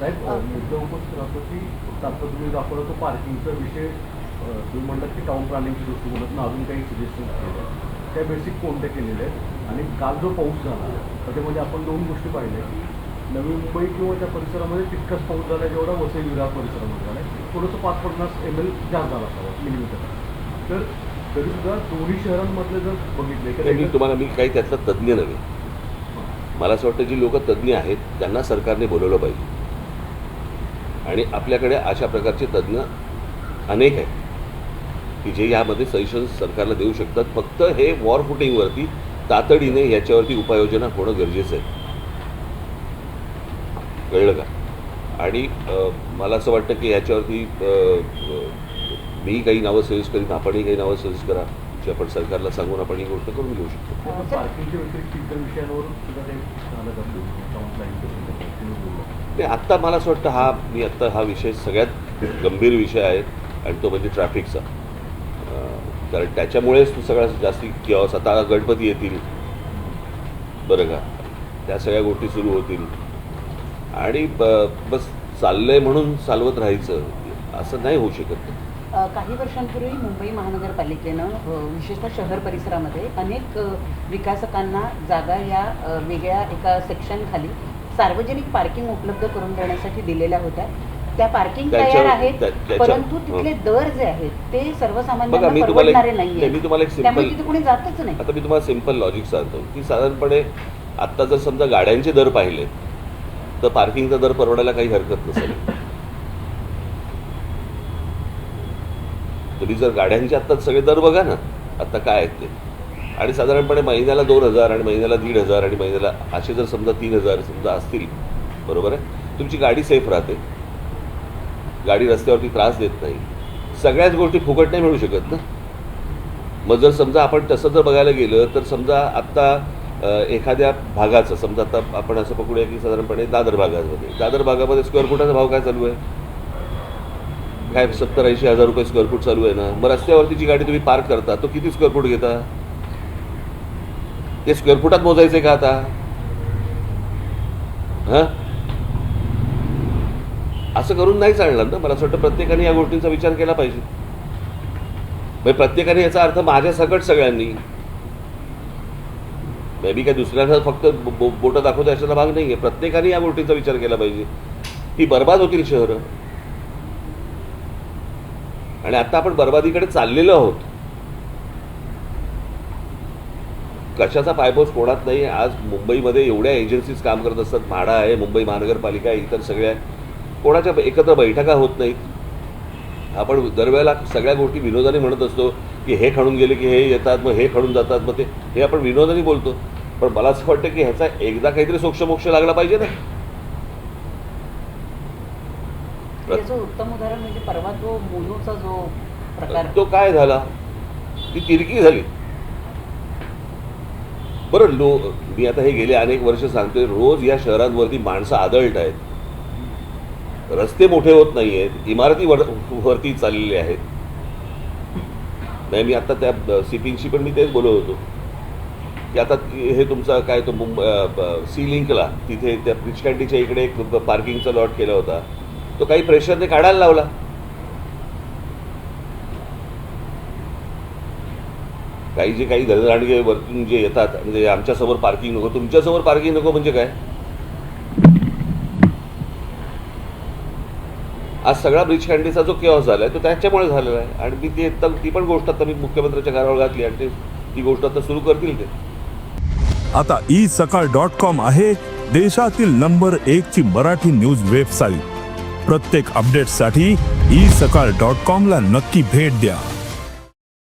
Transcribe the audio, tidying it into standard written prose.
साहेब मुद्दा उपस्थित राहतो की फक्त आता तुम्ही दाखवला तो पार्किंगचा विषय, तुम्ही म्हणलात की टाउन प्लॅनिंगच्या दृष्टिकोनातून अजून काही सजेशन केले त्या बेसिक कोणत्या केलेल्या आहेत. आणि काल जो पाऊस झाला त्याच्यामध्ये आपण दोन गोष्टी पाहिल्या की नवी मुंबई किंवा त्या परिसरामध्ये तितकाच पाऊस झाला जेवढा वसई विरार परिसरामध्ये झाला आहे. थोडंसं 5-50 ml जास्त झाला असावा मिलीमीटर. तर तरीसुद्धा दोन्ही शहरांमधले जर बघितले तर मी काही त्यातला तज्ज्ञ नव्हे. मला असं वाटतं जी लोक तज्ज्ञ आहेत त्यांना सरकारने बोलवलं पाहिजे. आणि आपल्याकडे अशा प्रकारचे तज्ज्ञ अनेक आहेत की जे यामध्ये सजेशन्स सरकारला देऊ शकतात. फक्त हे वॉर फुटिंगवरती तातडीने याच्यावरती उपाययोजना होणं गरजेचं आहे. कळलं का? आणि मला असं वाटतं की याच्यावरती मी काही नावं सजेस्ट करीन, आपणही काही नावं सजेस्ट करा जे आपण सरकारला सांगून आपण ही गोष्ट करून घेऊ शकतो. पार्किंगच्या व्यतिरिक्त इतर विषयांवर सुद्धा काही झालं नाही, आत्ता मला असं वाटतं हा विषय सगळ्यात गंभीर विषय आहे आणि तो म्हणजे ट्रॅफिकचा. कारण त्याच्यामुळेच तो सगळ्यात जास्ती किऑस. आता गणपती येतील बरं का, त्या सगळ्या गोष्टी सुरू होतील आणि बस चाललंय म्हणून चालवत राहायचं असं नाही होऊ शकत. काही वर्षांपूर्वी मुंबई महानगरपालिकेनं विशेषतः शहर परिसरामध्ये अनेक विकासकांना जागा या वेगळ्या एका सेक्शनखाली सार्वजनिक पार्किंग उपलब्ध करून देण्यासाठी दिलेल्या होत्या. त्या पार्किंग तयार आहेत, परंतु तिथले दर जे आहेत ते सर्वसामान्यांना परवडणारे नाहीये. त्यामुळे तिथे कोणी जातच नाही. आता मी तुम्हाला सिंपल लॉजिक सांगतो की साधारणपणे आत्ता जर समजा गाड्यांचे दर पाहिले तर पार्किंगचा दर परवडायला काही हरकत नसेल. तुम्ही जर गाड्यांचे आत्ता सगळे दर बघा ना आत्ता काय आहेत ते. आणि साधारणपणे महिन्याला 2,000 आणि महिन्याला 1,500 आणि महिन्याला असे जर समजा 3,000 समजा असतील, बरोबर आहे, तुमची गाडी सेफ राहते, गाडी रस्त्यावरती त्रास देत नाही. सगळ्याच गोष्टी फुकट नाही मिळू शकत ना. मग जर समजा आपण तसं जर बघायला गेलं तर समजा आत्ता एखाद्या भागाचं समजा आता आपण असं पकडूया की साधारणपणे दादर भागामध्ये स्क्वेअर फुटाचा भाव काय चालू आहे? काय 70-80 हजार रुपये स्क्वेअर फूट चालू आहे ना. मग रस्त्यावरती जी गाडी तुम्ही पार्क करता तो किती स्क्वेअर फूट घेता? ते स्क्वेअर फुटात मोजायचे का आता? हां, असं करून नाही चालणार ना. मला असं वाटतं प्रत्येकाने या गोष्टींचा विचार केला पाहिजे. म्हणजे प्रत्येकाने याचा अर्थ माझ्या सकट सगळ्यांनी, मे बी काय दुसऱ्याला फक्त बोटं दाखवता अशाचा भाग नाही आहे. प्रत्येकाने या गोष्टींचा विचार केला पाहिजे. ही बर्बाद होतील शहरं. आणि आता आपण बर्बादीकडे चाललेलो आहोत. कशाचा पायपोस कोणात नाही. आज मुंबईमध्ये एवढ्या एजन्सीज काम करत असतात. म्हाडा आहे, मुंबई महानगरपालिका आहे, इतर सगळ्या कोणाच्या एकत्र बैठका होत नाहीत. आपण दरवेळेला सगळ्या गोष्टी विनोदाने म्हणत असतो की हे खणून गेले की हे येतात, मग हे खणून जातात, मग ते हे आपण विनोदाने बोलतो. पण मला असं वाटतं की ह्याचा एकदा काहीतरी सोक्षमोक्ष लागला पाहिजे ना. त्याचं उत्तम उदाहरण म्हणजे परवा तो मोनोचा जो प्रकार, तो काय झाला, ती तिरकी झाली. बरं, मी आता हे गेले अनेक वर्ष सांगतोय, रोज या शहरांवरती माणसं आदळत आहेत, रस्ते मोठे होत नाही आहेत, इमारती वरती चाललेले आहेत. नाही, मी आता त्या सिपिंगशी पण मी तेच बोलत होतो की आता हे तुमचा काय तो सी लिंकला तिथे त्या ब्रिज कॅन्टीच्या इकडे एक पार्किंगचा लॉट केला होता. तो काही प्रेशरने काढायला लावला. काही धनदांडगे वरतून जे येतात म्हणजे आमच्यासमोर पार्किंग नको, तुमच्यासमोर पार्किंग नको म्हणजे काय? आज सगळा ब्रिज कॅन्टीचा जो केऑस झालाय तो त्याच्यामुळे झालेला आहे. आणि मी ती पण गोष्ट आता मी मुख्यमंत्र्यांच्या घरावर घातली आणि ती गोष्ट आता सुरू करतील ते. आता isakal.com आहे देशातील नंबर 1 ची मराठी न्यूज वेबसाईट. प्रत्येक अपडेटसाठी isakal.com ला नक्की भेट द्या.